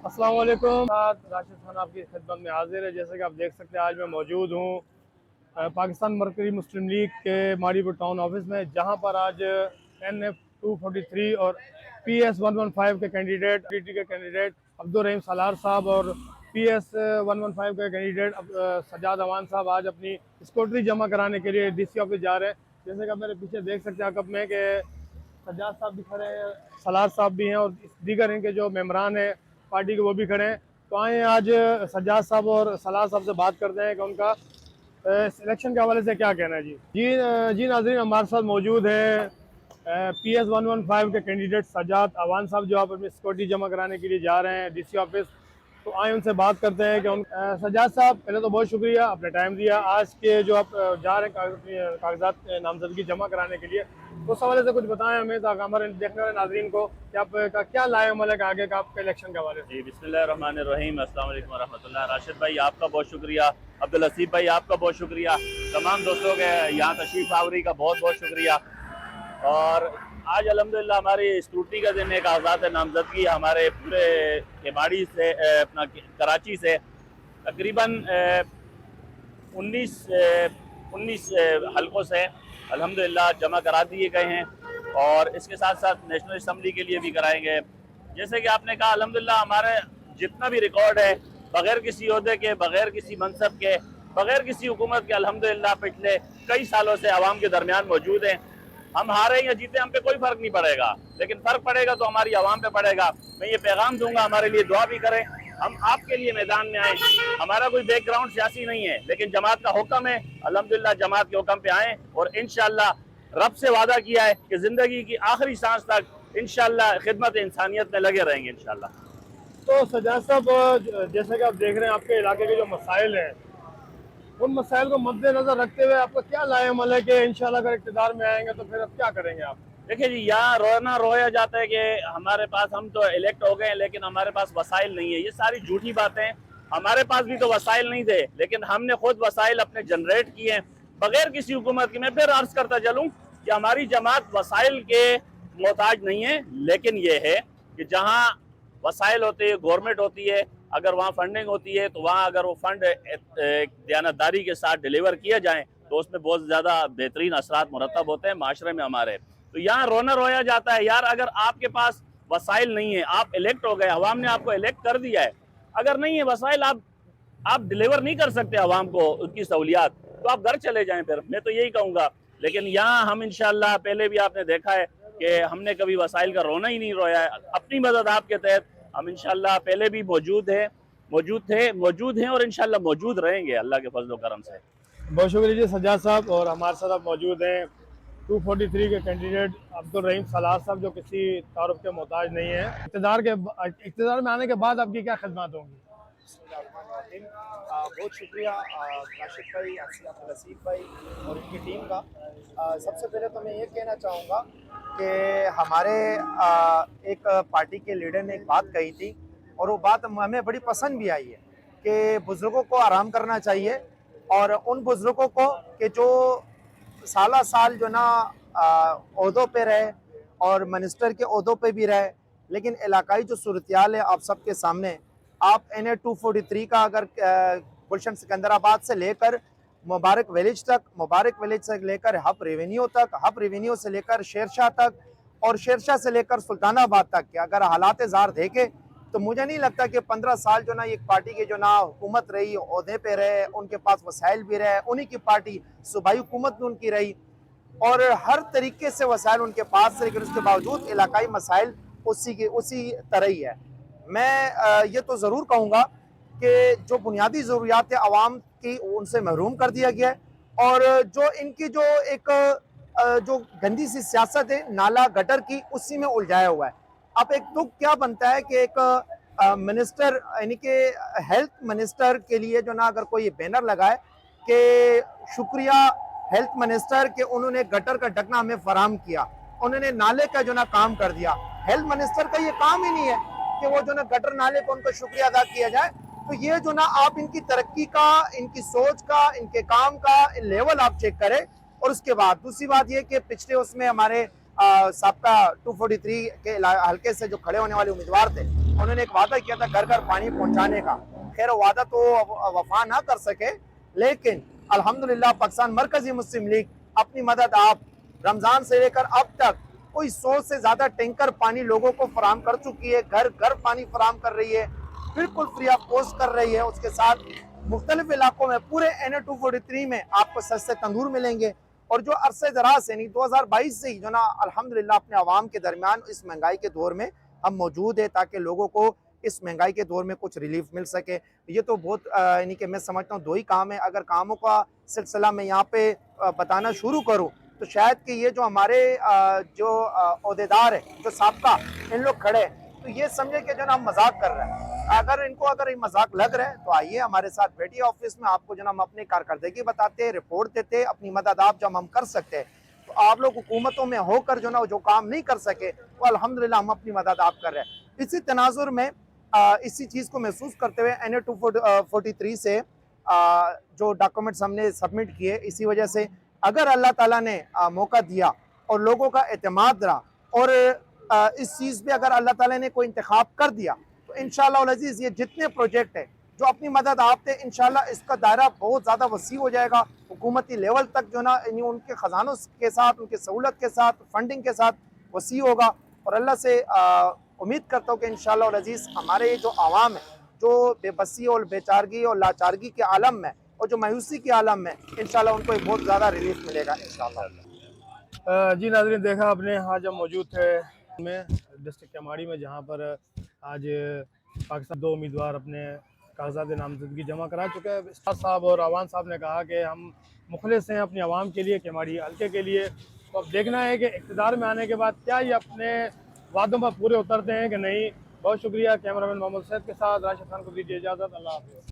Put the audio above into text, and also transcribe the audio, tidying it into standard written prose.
अस्सलाम वालेकुम। राशिद खान आपकी खिदमत में हाजिर है। जैसे कि आप देख सकते हैं, आज मैं मौजूद हूँ पाकिस्तान मरकज़ी मुस्लिम लीग के माड़ीपुर टाउन ऑफिस में, जहाँ पर आज NF 243 और PS 115 के कैंडिडेट अब्दुल रहीम सलार साहब और PS 115 के कैंडिडेट सजाद अवान साहब आज अपनी स्कूटरी जमा कराने के लिए DC ऑफिस जा रहे हैं। जैसे कि आप मेरे पीछे देख सकते हैं अकब में कि सज्जाद साहब भी खड़े हैं, सलार साहब भी हैं और दीगर इनके जो मेम्बरान हैं पार्टी के वो भी खड़े हैं। तो आए आज सज्जाद साहब और सलार साहब से बात करते हैं कि उनका सिलेक्शन के हवाले से क्या कहना है। जी नाज़रीन, हमारे साथ मौजूद है PS 115 के कैंडिडेट सज्जाद अवान साहब, जो आप अपनी सिक्योरिटी जमा कराने के लिए जा रहे हैं DC ऑफिस। तो आए उनसे बात करते हैं कि सज्जाद साहब, पहले तो बहुत शुक्रिया, आपने टाइम दिया। आज के जो आप जा रहे हैं कागजात नामजदगी जमा कराने के लिए, उस हवाले से कुछ बताएं हमें, ताकि हमारे देखने वाले नाजरीन को कि आप का क्या लाए अमल है आगे का आपके इलेक्शन के हवाले से। जी बिस्मिल्लाहिर्रहमानिर्रहीम, अस्सलाम वालेकुम वरहमतुल्लाह। राशिद भाई आपका बहुत शुक्रिया, अब्दुल हसीब भाई आपका बहुत शुक्रिया, तमाम दोस्तों के यहाँ तशरीफ आवरी का बहुत बहुत शुक्रिया। और आज अल्हम्दुलिल्लाह हमारी स्क्रूटनी का दिन, एक आज़ाद नामजदगी हमारे पूरे केमाड़ी से अपना कराची से तकरीबन 19 हलकों से अल्हम्दुलिल्लाह जमा करा दिए गए हैं, और इसके साथ साथ नेशनल असम्बली के लिए भी कराएंगे। जैसे कि आपने कहा, अल्हम्दुलिल्लाह हमारे जितना भी रिकॉर्ड है, बगैर किसी ओहदे के, बगैर किसी मनसब के, बगैर किसी हुकूमत के, अल्हम्दुलिल्लाह पिछले कई सालों से आवाम के दरमियान मौजूद हैं। हम हारे या जीते, हम पे कोई फर्क नहीं पड़ेगा, लेकिन फर्क पड़ेगा तो हमारी आवाम पे पड़ेगा। मैं ये पैगाम दूंगा, हमारे लिए दुआ भी करें, हम आपके लिए मैदान में आए। हमारा कोई बैकग्राउंड सियासी नहीं है, लेकिन जमात का हुक्म है, अल्हम्दुलिल्लाह जमात के हुक्म पे आए, और इंशाअल्लाह रब से वादा किया है कि जिंदगी की आखिरी सांस तक इंशाअल्लाह खिदमत इंसानियत में लगे रहेंगे इंशाअल्लाह। तो सज्जाद साहब, जैसे कि आप देख रहे हैं आपके इलाके के जो मसाइल हैं, उन मसाइल को मद्देनजर रखते हुए आपका क्या लाए अमल है कि इंशाल्लाह अगर इक़्तिदार में आएंगे तो फिर अब क्या करेंगे आप? देखिए जी, यहाँ रोना रोया जाता है कि हमारे पास, हम तो इलेक्ट हो गए लेकिन हमारे पास वसाइल नहीं है। ये सारी झूठी बातें हैं। हमारे पास भी तो वसाइल नहीं थे, लेकिन हमने खुद वसाइल अपने जनरेट किए हैं बगैर किसी हुकूमत के। मैं फिर अर्ज करता चलूँ कि हमारी जमात वसाइल के मोहताज नहीं है, लेकिन ये है कि जहाँ वसाइल होते हैं, गवर्नमेंट होती है, अगर वहाँ फंडिंग होती है तो वहाँ अगर वो फंड दयानतदारी के साथ डिलीवर किया जाए तो उसमें बहुत ज़्यादा बेहतरीन असरात मुरतब होते हैं माशरे में हमारे। तो यहाँ रोना रोया जाता है यार, अगर आपके पास वसाइल नहीं है, आप इलेक्ट हो गए, अवाम ने आपको इलेक्ट कर दिया है, अगर नहीं है वसाइल, आप डिलीवर नहीं कर सकते अवाम को उनकी सहूलियात, तो आप घर चले जाएं। फिर मैं तो यही कहूँगा। लेकिन यहाँ हम इंशाअल्लाह, पहले भी आपने देखा है कि हमने कभी वसाइल का रोना ही नहीं रोया है। अपनी मदद आपके तहत हम इंशाअल्लाह पहले भी मौजूद हैं और इंशाअल्लाह मौजूद रहेंगे अल्लाह के फजल करम से। बहुत शुक्रिया जी सज्जाद साहब। और हमारे साथ आप मौजूद हैं 243 के कैंडिडेट अब्दुल रहीम सलार साहब, जो किसी तारुफ के मोहताज नहीं है। इक़्तिदार में आने के बाद आपकी क्या खिदमत होंगी? बहुत शुक्रिया राशिद भाई, अब्दुल हसीब भाई और इनकी टीम का। सबसे पहले तो मैं ये कहना चाहूँगा कि हमारे एक पार्टी के लीडर ने एक बात कही थी, और वो बात हमें बड़ी पसंद भी आई है कि बुज़ुर्गों को आराम करना चाहिए, और उन बुज़ुर्गों को कि जो साला साल जो ना ओहदों पे रहे और मिनिस्टर के ओहदों पे भी रहे, लेकिन इलाकाई जो सूरत-ए-हाल है आप सबके सामने। आप NA 243 का अगर गुलशन सिकंदराबाद से लेकर मुबारक विलेज तक, मुबारक विलेज से लेकर हब रेवेन्यू तक, हब रेवेन्यू से लेकर शेरशाह तक, और शेरशाह से लेकर सुल्तानाबाद तक के अगर हालात ज़ार देखें, तो मुझे नहीं लगता कि 15 साल जो ना एक पार्टी के जो ना हुकूमत रही, ओहदे पे रहे, उनके पास वसाइल भी रहे, उन्हीं की पार्टी सूबाई हुकूमत में उनकी रही, और हर तरीके से वसाइल उनके पास, लेकिन उसके बावजूद इलाकाई मसाइल उसी तरह ही है। मैं ये तो ज़रूर कहूँगा कि जो बुनियादी ज़रूरियात है आवाम की, उनसे महरूम कर दिया गया है, और जो इनकी जो एक जो गंदी सी सियासत है नाला गटर की, उसी में उलझाया हुआ है। अब एक दुख क्या बनता है कि एक मिनिस्टर, यानी कि हेल्थ मिनिस्टर के लिए जो ना अगर कोई बैनर लगाए कि शुक्रिया हेल्थ मिनिस्टर के उन्होंने गटर का ढकना हमें फराहम किया, उन्होंने नाले का जो ना काम कर दिया। हेल्थ मिनिस्टर का ये काम ही नहीं है कि वो जो ना गटर नाले को उनको शुक्रिया अदा किया जाए। तो ये जो ना आप इनकी तरक्की का, इनकी सोच का, इनके काम का लेवल आप चेक करें। और उसके बाद दूसरी बात ये कि पिछले उसमें हमारे साबका 243 के हल्के से जो खड़े होने वाले उम्मीदवार थे, उन्होंने एक वादा किया था घर घर पानी पहुंचाने का। खैर वादा तो वफा ना कर सके, लेकिन अल्हम्दुलिल्लाह पाकिस्तान मरकजी मुस्लिम लीग अपनी मदद आप रमजान से लेकर अब तक कोई 100 से ज्यादा टैंकर पानी लोगों को फराम कर चुकी है, घर घर पानी फराम कर रही है, बिल्कुल फ्री ऑफ कॉस्ट कर रही है। उसके साथ मुख्तलिफ इलाकों में पूरे NH 243 में आपको सस्ते तंदूर मिलेंगे। और जो अरसे दराज यानी 2022 से ही जो ना अल्हम्दुलिल्लाह अपने आवाम के दरमियान इस महंगाई के दौर में हम मौजूद है, ताकि लोगों को इस महंगाई के दौर में कुछ रिलीफ मिल सके। ये तो बहुत यानी कि मैं समझता हूँ दो ही काम है। अगर कामों का सिलसिला मैं यहाँ पे बताना शुरू करूँ तो शायद कि ये जो हमारे जो ओहदेदार है, जो साबका इन लोग खड़े हैं, तो ये समझे कि जो ना हम मजाक कर रहे हैं। अगर इनको ये मजाक लग रहा है तो आइए हमारे साथ बैठिए ऑफिस में, आपको जो ना हम अपनी कारकर्दगी बताते हैं, रिपोर्ट देते हैं, अपनी मदद आप जब हम कर सकते हैं। तो आप लोग हुकूमतों में होकर जो ना जो काम नहीं कर सके वो अल्हम्दुलिल्लाह हम अपनी मदद आप कर रहे हैं। इसी तनाजुर में इसी चीज़ को महसूस करते हुए NH 243 से जो डॉक्यूमेंट्स हमने सबमिट किए, इसी वजह से अगर अल्लाह ताला ने मौका दिया और लोगों का एतमाद रहा और इस चीज़ पे अगर अल्लाह ताला ने कोई इंतखाब कर दिया तो इंशाअल्लाह अल अज़ीज़ ये जितने प्रोजेक्ट है जो अपनी मदद आप थे, इंशाअल्लाह इसका दायरा बहुत ज़्यादा वसी हो जाएगा। हुकूमती लेवल तक जो ना उनके ख़जानों के साथ, उनकी सहूलत के साथ, फंडिंग के साथ वसी होगा। और अल्लाह से उम्मीद करता हूँ कि इंशाअल्लाह अल अज़ीज़ हमारे जो आवाम है, जो बेबसी और बेचारगी और लाचारगी के आलम में और जो मायूसी के आलम में, इंशाअल्लाह उनको एक बहुत ज़्यादा रिलीफ मिलेगा इंशाअल्लाह। जी नाज़रीन, देखा आपने, आज हम मौजूद थे में डिस्ट्रिक्ट केमाड़ी में, जहाँ पर आज पाकिस्तान 2 उम्मीदवार अपने कागजात नामजदगी जमा करा चुके हैं। इस्ताद साहब और अवान साहब ने कहा कि हम मुखलिस हैं अपनी आवाम के लिए, केमाड़ी हल्के के लिए। तो अब देखना है कि इक़्तिदार में आने के बाद क्या ये अपने वादों पर पूरे उतरते हैं कि नहीं। बहुत शुक्रिया। कैमरामैन मोहम्मद सैद के साथ राशिद खान को दीजिए इजाज़त। अल्लाह हाफ़िज़।